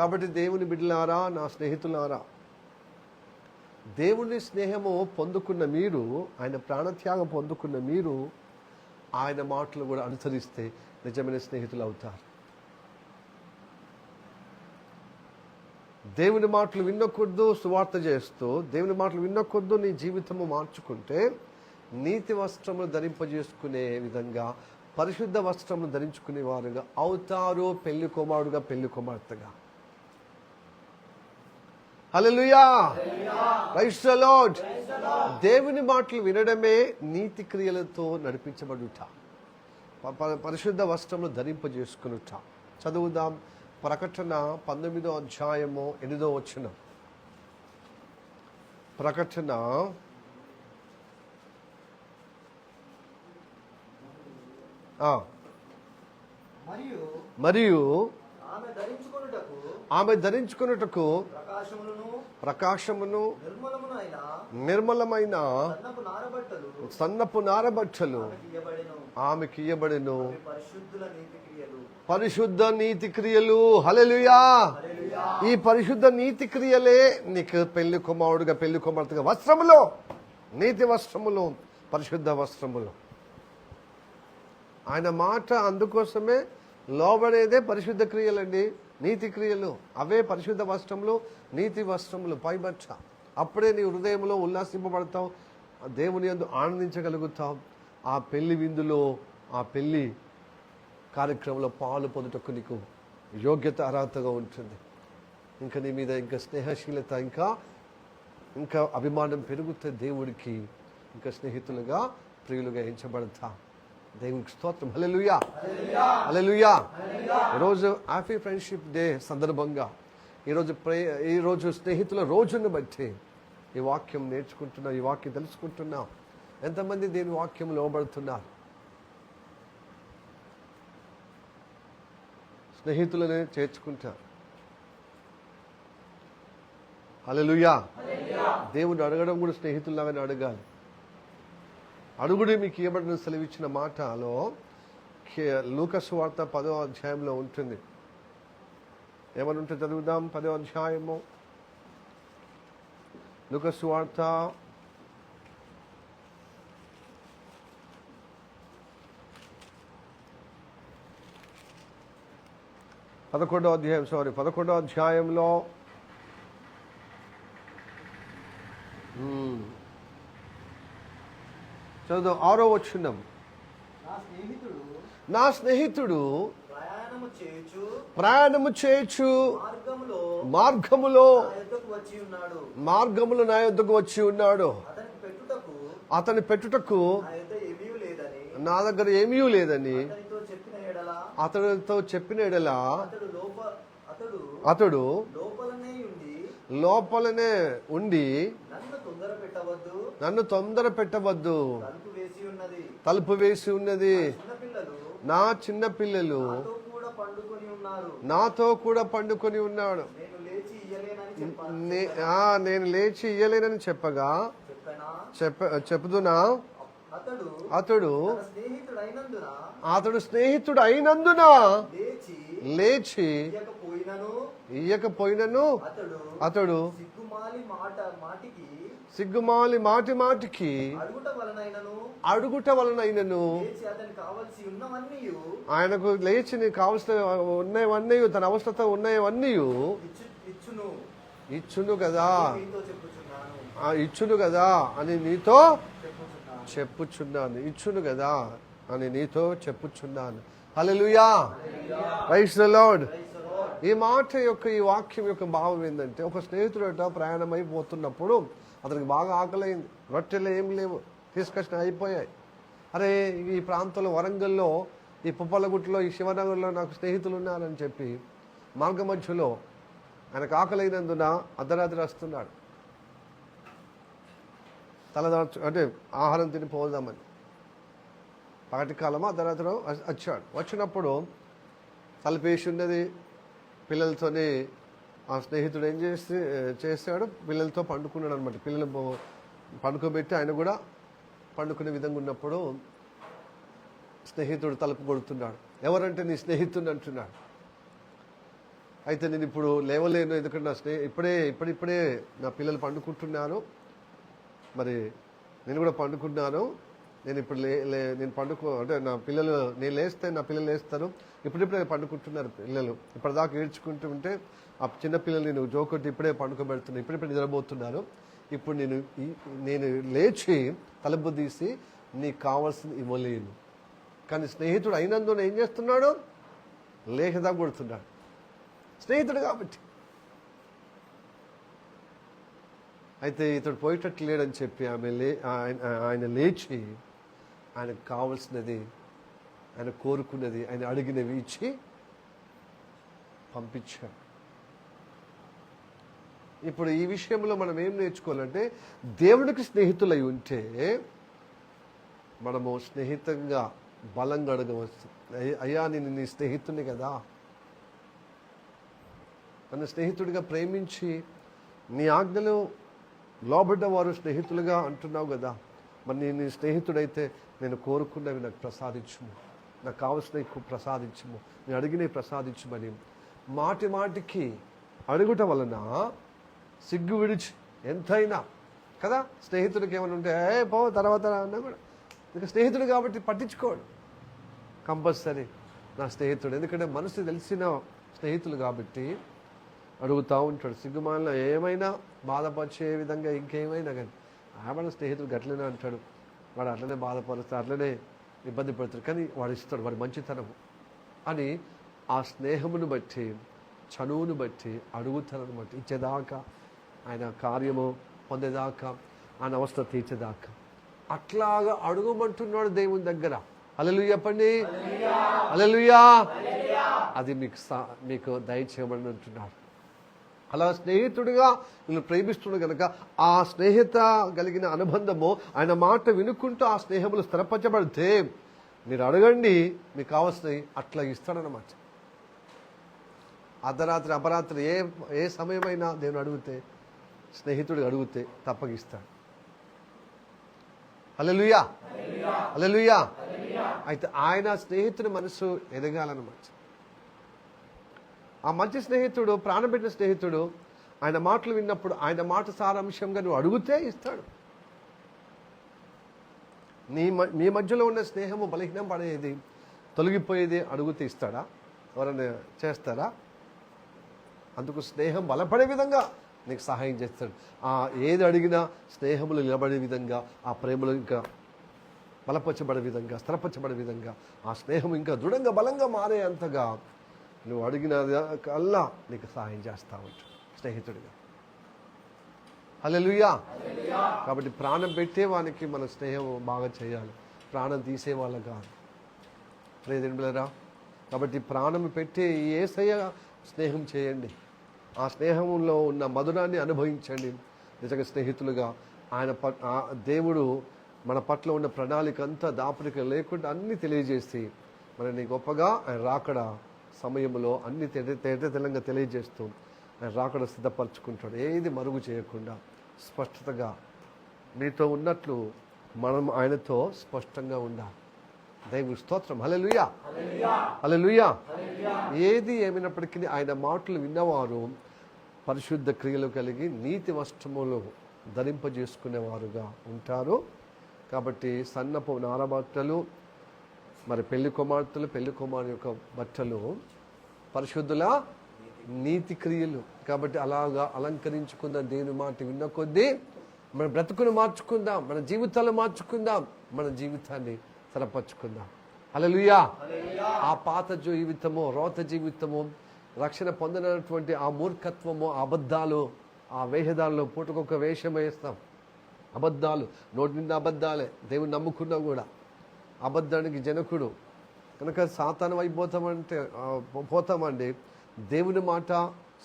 కాబట్టి దేవుని బిడ్డలారా, నా స్నేహితులారా, దేవుని స్నేహము పొందుకున్న మీరు, ఆయన ప్రాణత్యాగం పొందుకున్న మీరు ఆయన మాటలు కూడా అనుసరిస్తే నిజమైన స్నేహితులు అవుతారు. దేవుని మాటలు విన్నకొద్దు సువార్త చేస్తూ దేవుని మాటలు విన్నకొద్దు నీ జీవితము మార్చుకుంటే నీతి వస్త్రములు ధరింపజేసుకునే విధంగా పరిశుద్ధ వస్త్రములు ధరించుకునే వారుగా అవుతారు, పెళ్లి కుమారుడుగా పెళ్లి కుమార్తెగా. హల్లెలూయా, ప్రైజ్ ది లార్డ్. దేవుని మాటలు వినడమే నీతి క్రియలతో నడిపించబడుట, పరిశుద్ధ వస్త్రములు ధరింపజేసుకునుట. చదువుదాం ప్రకటన 19వ అధ్యాయము 8వ వచనం. ప్రకటన మరియు ఆమె ధరించుకొనుటకు ప్రకాశమును నిర్మలమైన సన్నపు నారబట్టలు ఆమెకి ఇయ్యబడెను. పరిశుద్ధ నీతి క్రియలు. హల్లెలూయా. ఈ పరిశుద్ధ నీతి క్రియలే నీకు పెళ్లి కుమారుడుగా పెళ్లి కుమార్తెగా వస్త్రములో, నీతి వస్త్రములు, పరిశుద్ధ వస్త్రములు. ఆయన మాట అందుకోసమే లోబడేదే పరిశుద్ధ క్రియలండి, నీతి క్రియలు. అవే పరిశుద్ధ వస్త్రములు, నీతి వస్త్రములు, పైబట్ట. అప్పుడే నీ హృదయంలో ఉల్లాసింపబడతావు, దేవుని యందు ఆనందించగలుగుతావు. ఆ పెళ్లి విందులో, ఆ పెళ్లి కార్యక్రమంలో పాలు పొందుటకు నీకు యోగ్యత అర్హతగా ఉంటుంది. ఇంకా నీ మీద ఇంకా స్నేహశీలత, ఇంకా అభిమానం పెరుగుతుంది దేవుడికి. ఇంకా స్నేహితులుగా ప్రియులుగా ఎంచబడతా. దేవునికి స్తోత్రం. హల్లెలూయా, హల్లెలూయా. ఈరోజు హ్యాపీ ఫ్రెండ్షిప్ డే సందర్భంగా ఈరోజు స్నేహితుల రోజును బట్టి ఈ వాక్యం నేర్చుకుంటున్నాం, ఈ వాక్యం తెలుసుకుంటున్నాం. ఎంతమంది దీని వాక్యం లోబడుతున్నారు? స్నేహితులనే చేర్చుకుంటారు. హల్లెలూయా. దేవుడు అడగడం కూడా స్నేహితుల్లాగానే అడగాలి. అడుగుడే మీకు ఇవ్వబడిన సెలవిచ్చిన మాటలో లూకా సువార్త 10వ అధ్యాయంలో ఉంటుంది. ఏమని ఉంటే చదువుదాం. 10వ అధ్యాయము లూకా సువార్త 11వ అధ్యాయంలో చదువు 6వ వచనం. నా స్నేహితుడు ప్రయాణము చేయుచు మార్గములో నా యొద్దకు వచ్చి ఉన్నాడు. అతని పెట్టుటకు నా దగ్గర ఏమీ లేదని అతడితో చెప్పిన ఎడల అతడు లోపలనే ఉండి నన్ను తొందర పెట్టవద్దు, తలుపు వేసి ఉన్నది, నా చిన్న పిల్లలు నాతో కూడా పండుకొని ఉన్నాడు. నేను లేచి ఇయ్యలేనని చెప్పగా చెప్పుదునా అతడు స్నేహితుడు అయినందున లేచి ఇయ్యకపోయినను అతడు సిగ్గుమాలి మాటికి అడుగుట వలనైనను ఆయనకు లేచి నీకు కావలసిన ఉన్నవన్నీ, తన అవసరత ఉన్నవన్నీ ఇచ్చును కదా అని నీతో చెప్పుచున్నాను. ఇచ్చును కదా అని నీతో చెప్పుచున్నాను. హల్లెలూయా, ప్రైజ్ ది లార్డ్. ఈ వాక్యం యొక్క భావం ఏంటంటే, ఒక స్నేహితుడట ప్రయాణం అయిపోతున్నప్పుడు అతనికి బాగా ఆకలైంది. రొట్టెలు ఏం లేవు, తీసుకొచ్చిన అయిపోయాయి. అరే, ఈ ప్రాంతంలో వరంగల్లో, ఈ పుప్పలగుట్లో, ఈ శివనగర్లో నాకు స్నేహితులు ఉన్నారని చెప్పి మార్గ మధ్యలో ఆయనకు ఆకలైనందున అర్ధరాత్రి వస్తున్నాడు. అంటే ఆహారం తిని పోదామని. పగటి కాలమో అర్ధరాత్రి వచ్చాడు. వచ్చినప్పుడు తలుపేసి ఉన్నది. పిల్లలతోనే ఆ స్నేహితుడు ఏం చేస్తాడు, పిల్లలతో పండుకున్నాడు అనమాట. పిల్లలు పండుకోబెట్టి ఆయన కూడా పండుకునే విధంగా ఉన్నప్పుడు స్నేహితుడు తలుపు కొడుతున్నాడు. ఎవరంటే నీ స్నేహితుడు అంటున్నాడు. అయితే నేను ఇప్పుడు లేవలేను, ఎందుకంటే నా ఇప్పుడిప్పుడే నా పిల్లలు పండుకుంటున్నాను, మరి నేను కూడా పండుకున్నాను. నేను ఇప్పుడు నేను అంటే నేను లేస్తే నా పిల్లలు లేస్తారు. ఇప్పుడిప్పుడే పండుకుంటున్నారు పిల్లలు. ఇప్పటిదాకా ఏడ్చుకుంటూ ఉంటే ఆ చిన్న పిల్లలు నేను జోకొట్టి ఇప్పుడే పండుకోబెడుతున్నాను, ఇప్పుడిప్పుడే నిద్రపోతున్నారు. ఇప్పుడు నేను లేచి తలుపు తీసి నీకు కావాల్సింది ఇవ్వలేను. కానీ స్నేహితుడు అయినందున ఏం చేస్తున్నాడు, లేఖదా కొడుతున్నాడు. స్నేహితుడు కాబట్టి. అయితే ఇతడు పోయేటట్టు లేడని చెప్పి ఆయన లేచి ఆయనకు కావలసినది, ఆయన కోరుకున్నది, ఆయన అడిగినవి ఇచ్చి పంపించాడు. ఇప్పుడు ఈ విషయంలో మనం ఏం నేర్చుకోవాలంటే, దేవుడికి స్నేహితులై ఉంటే మనము స్నేహితంగా బలంగా అడగవచ్చు. అయ్యా, నేను నీ స్నేహితుడిని కదా, నన్ను స్నేహితుడిగా ప్రేమించి నీ ఆజ్ఞలు లోబడ్డ వారు స్నేహితులుగా అంటున్నావు కదా, మరి నీ స్నేహితుడైతే నేను కోరుకున్నవి నాకు ప్రసాదించుము, నాకు కావలసినవి ప్రసాదించుము, నేను అడిగినవి ప్రసాదించుమని మాటికి అడుగుట వలన సిగ్గు విడిచి ఎంతైనా కదా. స్నేహితుడికి ఏమైనా ఉంటే పో తర్వాత అన్నా కూడా, ఇంకా స్నేహితుడు కాబట్టి పట్టించుకోడు. కంపల్సరీ నా స్నేహితుడు, ఎందుకంటే మనసు తెలిసిన స్నేహితులు కాబట్టి అడుగుతూ ఉంటాడు. సిగ్గుమాలలో ఏమైనా బాధపరిచే విధంగా ఇంకేమైనా కానీ మన స్నేహితుడు గట్లనే అంటాడు, వాడు అట్లనే బాధపరుస్తాడు, అట్లనే ఇబ్బంది పడతాడు, కానీ వాడు ఇస్తాడు, వాడి మంచితనము అని ఆ స్నేహమును బట్టి, చనువును బట్టి, అడుగుతానని బట్టి ఇచ్చేదాకా, ఆయన కార్యము పొందేదాకా, ఆయన అవస్థ తీర్చేదాకా అట్లాగా అడుగుమంటున్నాడు దేవుని దగ్గర. హల్లెలూయా చెప్పండి, హల్లెలూయా. అది మీకు దయచేయమని అంటున్నాడు. అలా స్నేహితుడిగా నేను ప్రేమిస్తున్నాడు కనుక ఆ స్నేహిత కలిగిన అనుబంధము, ఆయన మాట వినుకుంటూ ఆ స్నేహములు స్థిరపరచబడితే మీరు అడగండి, మీకు కావాల్సినవి అట్లా ఇస్తాడనమాట. అర్ధరాత్రి అపరాత్రి ఏ సమయమైనా దేవుని అడిగితే, స్నేహితుడికి అడిగితే తప్పగిస్తాడు. హల్లెలూయా, హల్లెలూయా. అయితే ఆయన స్నేహితుడి మనసు ఎదగాలన్నమాట. ఆ మంచి స్నేహితుడు, ప్రాణపెట్టిన స్నేహితుడు ఆయన మాటలు విన్నప్పుడు ఆయన మాట సారాంశంగా నువ్వు అడిగితే ఇస్తాడు. మీ మధ్యలో ఉన్న స్నేహము బలహీనం పడేది, తొలగిపోయేది అడుగుతే ఇస్తాడా? ఎవరైనా చేస్తారా? అందుకు స్నేహం బలపడే విధంగా నీకు సహాయం చేస్తాడు. ఏది అడిగినా స్నేహములు నిలబడే విధంగా, ఆ ప్రేమలు ఇంకా బలపరచబడే విధంగా, స్థిరపరచబడే విధంగా, ఆ స్నేహం ఇంకా దృఢంగా బలంగా మారే అంతగా నువ్వు అడిగినదల్లా నీకు సహాయం చేస్తా ఉంటాడు స్నేహితుడిగా. హల్లెలూయా. కాబట్టి ప్రాణం పెట్టేవానికి మన స్నేహం బాగా చేయాలి, ప్రాణం తీసేవాళ్ళ కాదు. ప్రియదేవులారా, కాబట్టి ప్రాణం పెట్టే యేసయ్య స్నేహం చేయండి. ఆ స్నేహంలో ఉన్న మధురాన్ని అనుభవించండి. నిజంగా స్నేహితులుగా ఆయన దేవుడు మన పట్ల ఉన్న ప్రణాళిక అంతా దాపరిక లేకుండా అన్ని తెలియజేసి మనని గొప్పగా ఆయన రాకడ సమయంలో అన్ని తెలంగా తెలియజేస్తూ ఆయన రాకడ సిద్ధపరచుకుంటాడు. ఏది మరుగు చేయకుండా స్పష్టతగా మీతో ఉన్నట్లు మనం ఆయనతో స్పష్టంగా ఉండాలి. దేవుని స్తోత్రం. హల్లెలూయా, హల్లెలూయా. ఏది ఏమైనప్పటికీ ఆయన మాటలు విన్నవారు పరిశుద్ధ క్రియలు కలిగి నీతి వస్త్రములు ధరింపజేసుకునేవారుగా ఉంటారు. కాబట్టి సన్నపు నారబట్టలు, మరి పెళ్లి కుమార్తెలు, పెళ్లి కుమారు యొక్క బట్టలు పరిశుద్ధుల నీతి క్రియలు. కాబట్టి అలాగా అలంకరించుకుందాం. దేవుని మాట విన్న కొద్దీ మన బ్రతుకును మార్చుకుందాం, మన జీవితాలు మార్చుకుందాం, మన జీవితాన్ని స్థిరపరచుకుందాం. హల్లెలూయా. ఆ పాత జీవితము, రోత జీవితము, రక్షణ పొందినటువంటి ఆ మూర్ఖత్వము, అబద్ధాలు, ఆ వేషధాలలో పూటకొక వేషం వేస్తాం. అబద్ధాలు, నోటి నిండా అబద్ధాలే. దేవుని నమ్ముకున్నా కూడా అబద్ధానికి జనకుడు కనుక సాతాను పోతామండి. దేవుని మాట,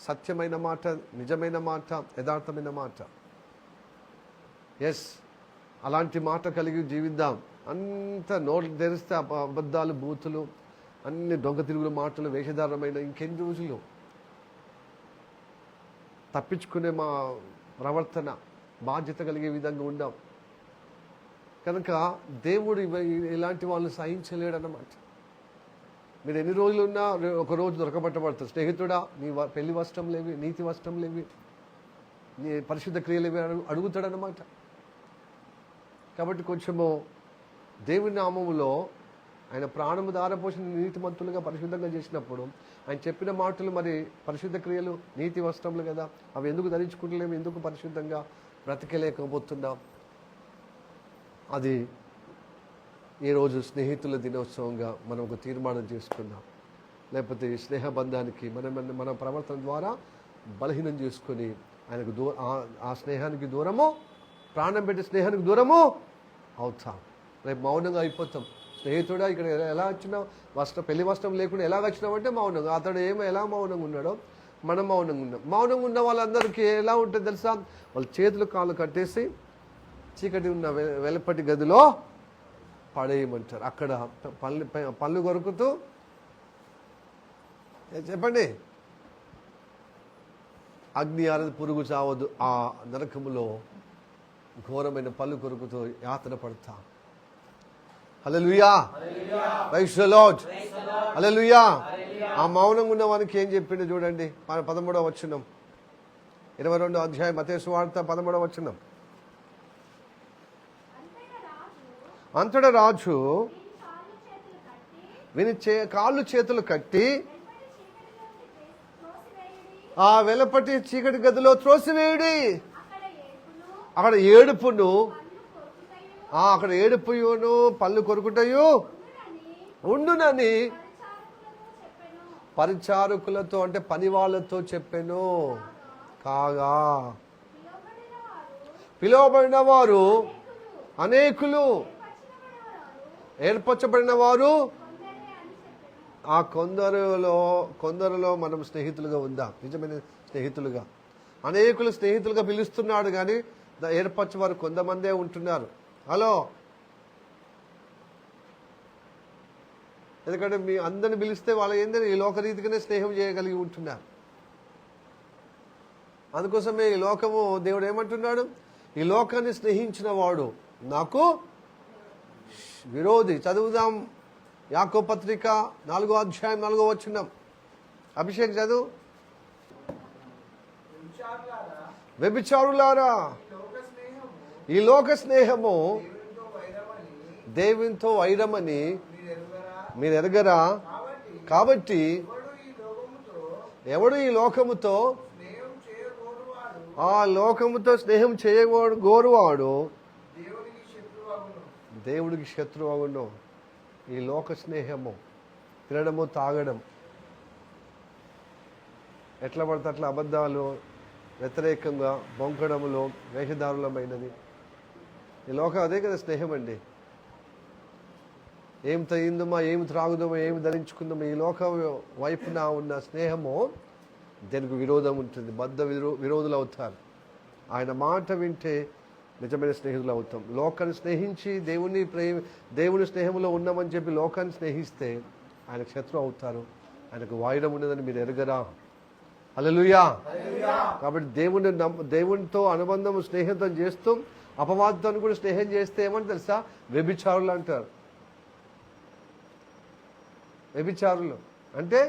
సత్యమైన మాట, నిజమైన మాట, యథార్థమైన మాట, అలాంటి మాట కలిగి జీవిద్దాం. అంత నోట్లు తెరిస్తే అబద్ధాలు, బూతులు, అన్ని దొంగ తిరుగుల మాటలు, వేషధారమైన ఇంకెన్ని రోజులు తప్పించుకునే మా ప్రవర్తన బాధ్యత కలిగే విధంగా ఉందాం. కనుక దేవుడు ఇలాంటి వాళ్ళని సహించలేడన్నమాట. మీరు ఎన్ని రోజులు ఉన్నా ఒక రోజు దొరకబట్టబడతారు. స్నేహితుడా, నీ పెళ్లి వస్త్రం లేవి, నీతి వస్త్రం లేవి, నీ పరిశుద్ధ క్రియలేవి అడుగుతాడనమాట. కాబట్టి కొంచెము దేవుని నామములో ఆయన ప్రాణము దారపోసిన నీతిమంతులుగా పరిశుద్ధంగా చేసినప్పుడు ఆయన చెప్పిన మాటలు మరి పరిశుద్ధ క్రియలు, నీతి వస్త్రములు కదా, అవి ఎందుకు ధరించుకుంటలేము, ఎందుకు పరిశుద్ధంగా బ్రతకలేకపోతున్నాం? అది ఈరోజు స్నేహితుల దినోత్సవంగా మనం ఒక తీర్మానం చేసుకుందాం. లేకపోతే స్నేహబంధానికి మన ప్రవర్తన ద్వారా బలహీనం చేసుకొని ఆయనకు ఆ స్నేహానికి దూరము, ప్రాణం పెట్టి స్నేహానికి దూరము అవుతాం. రేపు మౌనంగా అయిపోతాం. స్నేహితుడా, ఇక్కడ ఎలా వచ్చినావు, పెళ్లి వస్త్రం లేకుండా ఎలా వచ్చినావంటే మౌనంగా. అతడు ఎలా మౌనంగా ఉన్నాడో మనం మౌనంగా ఉన్నాం. మౌనంగా ఉన్న వాళ్ళందరికీ ఎలా ఉంటుంది తెలుసా? వాళ్ళు చేతులు కాళ్ళు కట్టేసి చీకటి ఉన్న వెలుపటి గదిలో పడేయమంటారు. అక్కడ పళ్ళు కొరుకుతూ, చెప్పండి, అగ్ని ఆరదు, పురుగు చావదు, ఆ నరకములో ఘోరమైన పళ్ళు కొరుకుతూ యాతన పడతా. హల్లెలూయా, ప్రైజ్ ది లార్డ్, హల్లెలూయా. ఆ మౌనంగా ఉన్న వానికి ఏం చెప్పిండు చూడండి. 13వ వచనం, 22వ అధ్యాయం మత్తయి సువార్త 13వ వచనం. అంతటా రాజు విని కాళ్ళు చేతులు కట్టి ఆ వెలపటి చీకటి గదిలో త్రోసివేయుడి. అక్కడ ఏడుపును, అక్కడ ఏడుపును, పళ్ళు కొరుకుటయు ఉండునని పరిచారకులతో అంటే పని వాళ్ళతో చెప్పెను. కాగా పిలువబడిన వారు అనేకులు, ఏర్పరచబడిన వారు ఆ కొందరులో మనం స్నేహితులుగా ఉందాం, నిజమైన స్నేహితులుగా. అనేకులు స్నేహితులుగా పిలుస్తున్నాడు, కానీ ఏర్పరచేవారు కొంతమందే ఉంటున్నారు. హలో, ఎందుకంటే మీ అందరిని పిలిస్తే వాళ్ళు ఏంటంటే ఈ లోకరీతిగానే స్నేహం చేయగలిగి ఉంటున్నారు. అందుకోసమే ఈ లోకము, దేవుడు ఏమంటున్నాడు, ఈ లోకాన్ని స్నేహించిన వాడు నాకు విరోధి. చదువుదాం యాకోబు పత్రిక 4వ అధ్యాయం 4వ వచనం. అభిషేక్ చదువు. వ్యభిచారులారా, ఈ లోక స్నేహము దేవునితో వైరమని మీరు ఎరగరా? కాబట్టి ఎవడు ఈ లోకముతో, ఆ లోకముతో స్నేహం చేయగోరువాడు దేవుడికి శత్రువు అగును. ఈ లోక స్నేహము, తినడము, తాగడం, ఎట్లా పడితే అట్లా అబద్ధాలు, వ్యతిరేకంగా బొంకడములో వేషధారులమైనది ఈ లోకం. అదే కదా స్నేహం అండి. ఏం తయిందమా, ఏమి త్రాగుదామా, ఏమి ధరించుకుందామా, ఈ లోక వైపున ఉన్న స్నేహము దానికి విరోధం ఉంటుంది. బద్ధ విరోధులు అవుతారు. ఆయన మాట వింటే నిజమైన స్నేహితులు అవుతాం. లోకాన్ని స్నేహించి దేవుని స్నేహంలో ఉన్నామని చెప్పి లోకాన్ని స్నేహిస్తే ఆయనకు శత్రువు అవుతారు. ఆయనకు వాయిడం ఉండదని మీరు ఎరగరా? హల్లెలూయా. కాబట్టి దేవునితో అనుబంధం, స్నేహితం చేస్తూ అపవాదంతో కూడా స్నేహం చేస్తే ఏమని తెలుసా? వ్యభిచారులు అంటారు. వ్యభిచారులు అంటే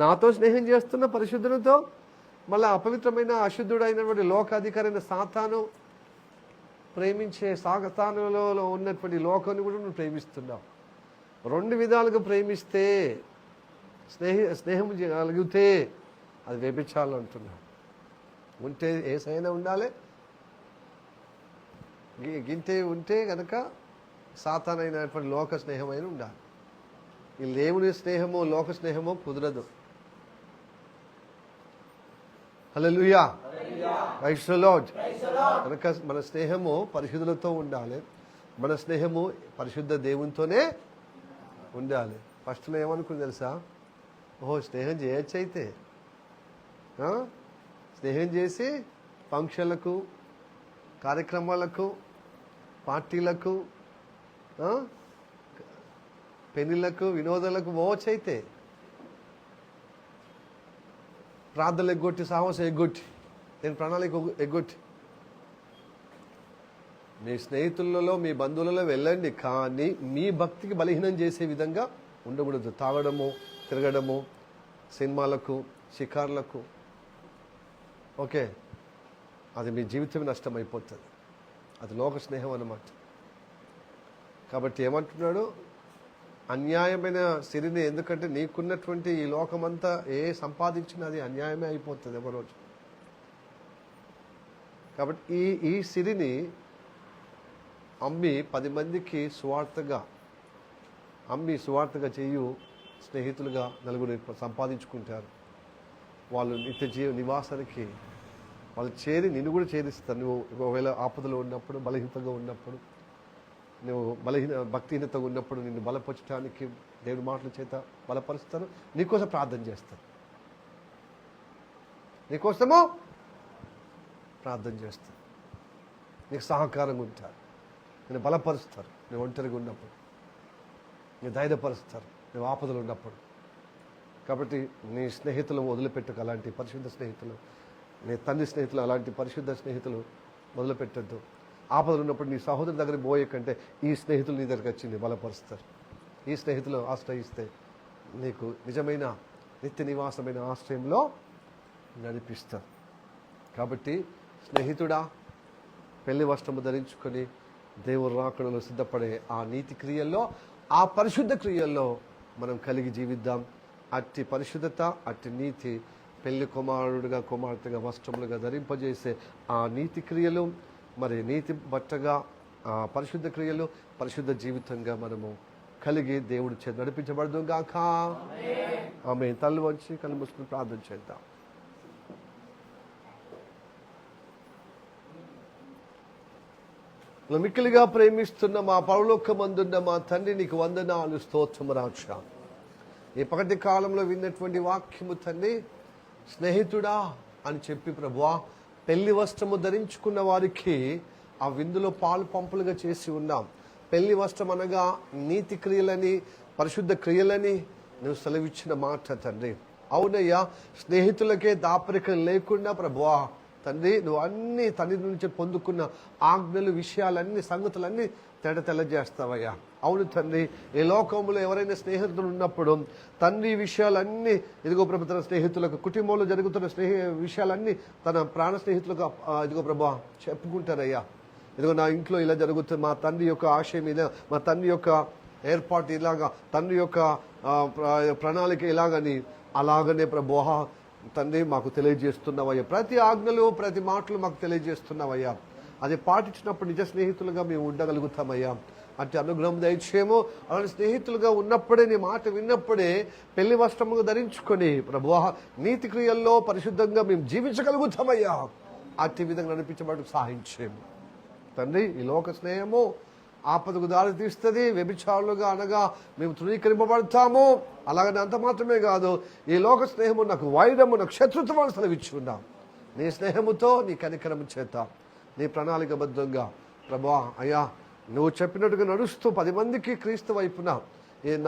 నాతో స్నేహం చేస్తున్న పరిశుద్ధునితో మళ్ళీ అపవిత్రమైన అశుద్ధుడైనటువంటి లోకాధికారైన సాతాను ప్రేమించే సాతానులో ఉన్నటువంటి లోకాన్ని కూడా నువ్వు ప్రేమిస్తున్నావు. రెండు విధాలుగా ప్రేమిస్తే స్నేహం కలిగితే అది వ్యభిచారాలు అంటున్నావు. ఉంటే ఏసైనా ఉండాలి, గింతే ఉంటే కనుక సాతానైనటువంటి లోక స్నేహమైన ఉండాలి. ఈ దేవుని స్నేహము లోక స్నేహము కుదరదు. హల్లెలూయా, ప్రైజ్ ది లార్డ్. కనుక మన స్నేహము పరిశుద్ధులతో ఉండాలి. మన స్నేహము పరిశుద్ధ దేవునితోనే ఉండాలి. ఫస్ట్లో ఏమనుకుంది తెలుసా? ఓహో, స్నేహం చేయొచ్చు అయితే. స్నేహం చేసి ఫంక్షన్లకు, కార్యక్రమాలకు, పార్టీలకు, పెళ్లిళ్లకు, వినోదాలకు పోవచ్చు. అయితే ప్రార్థనలు ఎగ్గొట్టి, సాహసం ఎగ్గొట్టి, నేను ప్రణాళిక ఎగ్గొట్టి మీ స్నేహితులలో, మీ బంధువులలో వెళ్ళండి, కానీ మీ భక్తికి బలహీనం చేసే విధంగా ఉండకూడదు. తాగడము, తిరగడము, సినిమాలకు, షికార్లకు, ఓకే, అది మీ జీవితం నష్టమైపోతుంది. అది లోక స్నేహం అన్నమాట. కాబట్టి ఏమంటున్నాడు? అన్యాయమైన సిరిని, ఎందుకంటే నీకున్నటువంటి ఈ లోకమంతా సంపాదించినా అది అన్యాయమే అయిపోతుంది ఒకరోజు. కాబట్టి ఈ సిరిని అమ్మి 10 మందికి సువార్తగా చేయు స్నేహితులుగా నలుగురు సంపాదించుకుంటారు. వాళ్ళు నిత్య నివాసానికి వాళ్ళు చేరి నిన్ను కూడా చేరిస్తారు. నువ్వు ఒకవేళ ఆపదలో ఉన్నప్పుడు, బలహీనతగా ఉన్నప్పుడు, నువ్వు భక్తిహీనతగా ఉన్నప్పుడు నిన్ను బలపరచడానికి దేవుడి మాటల చేత బలపరుస్తారు. నీకోసం ప్రార్థన చేస్తారు, నీకోసము ప్రార్థన చేస్తారు, నీకు సహకారంగా ఉంటారు, నేను బలపరుస్తారు. నువ్వు ఒంటరిగా ఉన్నప్పుడు నేను ధైర్యపరుస్తారు, నువ్వు ఆపదలు ఉన్నప్పుడు. కాబట్టి నీ స్నేహితులు వదిలిపెట్టకు. అలాంటి పరిశుద్ధ స్నేహితులు, నీ తండ్రి స్నేహితులు, అలాంటి పరిశుద్ధ స్నేహితులు మొదలుపెట్టద్దు. ఆపదలు ఉన్నప్పుడు నీ సహోదరు దగ్గర పోయే కంటే ఈ స్నేహితులు నీ దగ్గరికి వచ్చి బలపరుస్తారు. ఈ స్నేహితులు ఆశ్రయిస్తే నీకు నిజమైన నిత్య నివాసమైన ఆశ్రయంలో నడిపిస్తారు. కాబట్టి స్నేహితుడా, పెళ్లి వస్త్రము ధరించుకొని దేవుడు రాకడలో సిద్ధపడే ఆ నీతి క్రియల్లో, ఆ పరిశుద్ధ క్రియల్లో మనం కలిగి జీవిద్దాం. అట్టి పరిశుద్ధత, అట్టి నీతి పెళ్లి కుమారుడుగా, కుమార్తెగా, వస్త్రములుగా ధరింపజేసే ఆ నీతి క్రియలు, మరి నీతి బట్టగా ఆ పరిశుద్ధ క్రియలు, పరిశుద్ధ జీవితంగా మనము కలిగి దేవుడి చేత నడిపించబడదు గాక. ఆమె తల్లి వచ్చి కళ్ళు మూసుకుని ప్రార్థన చేద్దాం. మిక్కిలిగా ప్రేమిస్తున్న మా పరలోకమందున్న మా తండ్రి, నీకు వందనాలు, స్తోత్రము రాజా. ఈ పగటి కాలంలో విన్నటువంటి వాక్యము తండ్రి, స్నేహితుడా అని చెప్పి ప్రభువా, పెళ్లి వస్త్రము ధరించుకున్న వారికి ఆ విందులో పాలు పంపులుగా చేసి ఉన్నాం. పెళ్లి వస్త్రం అనగా నీతి క్రియలని, పరిశుద్ధ క్రియలని నువ్వు సెలవిచ్చిన మాట తండ్రి. అవునయ్యా, స్నేహితులకే దాపరికం లేకుండా ప్రభువా తండ్రి, నువ్వు అన్ని తండ్రి నుంచి పొందుకున్న ఆజ్ఞలు, విషయాలన్నీ, సంగతులన్నీ తెల్లజేస్తావయ్యా. అవును తండ్రి, ఈ లోకంలో ఎవరైనా స్నేహితులు ఉన్నప్పుడు తండ్రి విషయాలన్నీ ఇదిగో ప్రభు తన స్నేహితులకు, కుటుంబంలో జరుగుతున్న విషయాలన్నీ తన ప్రాణ స్నేహితులకు ఇదిగో ప్రభు చెప్పుకుంటారయ్యా. ఇదిగో నా ఇంట్లో ఇలా జరుగుతుంది, మా తండ్రి యొక్క ఆశయం ఇలా, మా తండ్రి యొక్క ఏర్పాటు ఇలాగా, తండ్రి యొక్క ప్రణాళిక ఇలాగని, అలాగనే ప్రభు తండ్రి మాకు తెలియజేస్తున్నావయ్యా. ప్రతి ఆజ్ఞలు, ప్రతి మాటలు మాకు తెలియజేస్తున్నావయ్యా. అది పాటించినప్పుడు నిజ స్నేహితులుగా మేము ఉండగలుగుతామయ్యా. అంటే అనుగ్రహం దయచేయము. అలాంటి స్నేహితులుగా ఉన్నప్పుడే, నీ మాట విన్నప్పుడే పెళ్లి వస్త్రముగా ధరించుకొని ప్రభువా నీతి క్రియల్లో పరిశుద్ధంగా మేము జీవించగలుగుతామయ్యా. అట్టి విధంగా నడిపించబడకు సహాయించేము తండ్రి. ఈ లోక స్నేహము ఆపదకు దారి తీస్తుంది. వ్యభిచారులుగా అనగా మేము తృణీకరింపబడతాము. అలాగని అంత మాత్రమే కాదు, ఈ లోక స్నేహము నాకు వైరము, నాకు శత్రుత్వం సెలవిచ్చి ఉన్నాం. నీ స్నేహముతో, నీ కనికరము చేత, నీ ప్రణాళికబద్ధంగా ప్రభువా అయ్యా నువ్వు చెప్పినట్టుగా నడుస్తూ 10 మందికి క్రీస్తు వైపున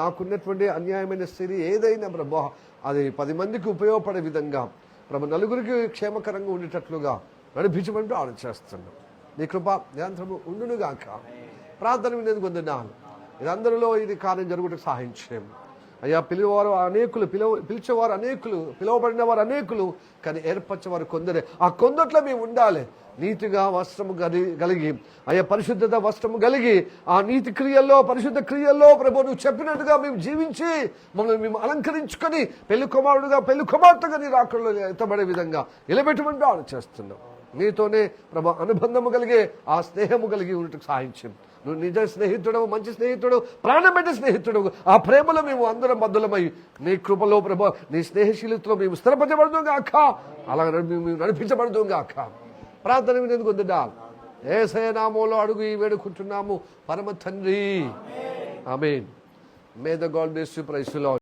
నాకున్నటువంటి అన్యాయమైన స్థితి ఏదైనా ప్రభువా అది 10 మందికి ఉపయోగపడే విధంగా ప్రభు నలుగురికి క్షేమకరంగా ఉండేటట్లుగా నడిపించమంటూ ఆలోచిస్తున్నాం. నీ కృప నిరంతరము ఉండునుగాక. ప్రార్థన వినేందుకు వందనాలు. ఇదందరిలో ఇది కార్యం జరుగుటకు సహాయం చేయము అయ్యా. పిలిచేవారు అనేకులు, పిలిచేవారు అనేకులు, పిలువబడిన వారు అనేకులు, కానీ ఏర్పరచేవారు కొందరే. ఆ కొందట్లో మేము ఉండాలి. నీతిగా వస్త్రము కలిగి అయ్యా, పరిశుద్ధత వస్త్రము కలిగి ఆ నీతి క్రియల్లో, పరిశుద్ధ క్రియల్లో ప్రభు నువ్వు చెప్పినట్టుగా మేము జీవించి మమ్మల్ని మేము అలంకరించుకొని పెళ్లి కుమారుడుగా, పెళ్లి కుమార్తెగా నీ రాకడలో ఎత్తబడే విధంగా నిలబెట్టమంటూ ఆలోచిస్తున్నాం. నీతోనే ప్రభు అనుబంధము కలిగే, ఆ స్నేహము కలిగి ఉన్నట్టు సహాయించు. నువ్వు నిజ స్నేహితుడు, మంచి స్నేహితుడు, ప్రాణం పెట్టే స్నేహితుడు. ఆ ప్రేమలో మేము అందరం బద్దులమై నీ కృపలో ప్రభు, నీ స్నేహశీలతలో మేము స్థిరపరచబడదు గాక. అలాగే మేము నడిపించబడదు గాక. ప్రార్థన వినేందుకు వందనాలు. యేసయ్య నామములో అడుగు ఈ వేడుకుంటున్నాము పరమ తండ్రి. Amen. May the God bless you. Praise the lord.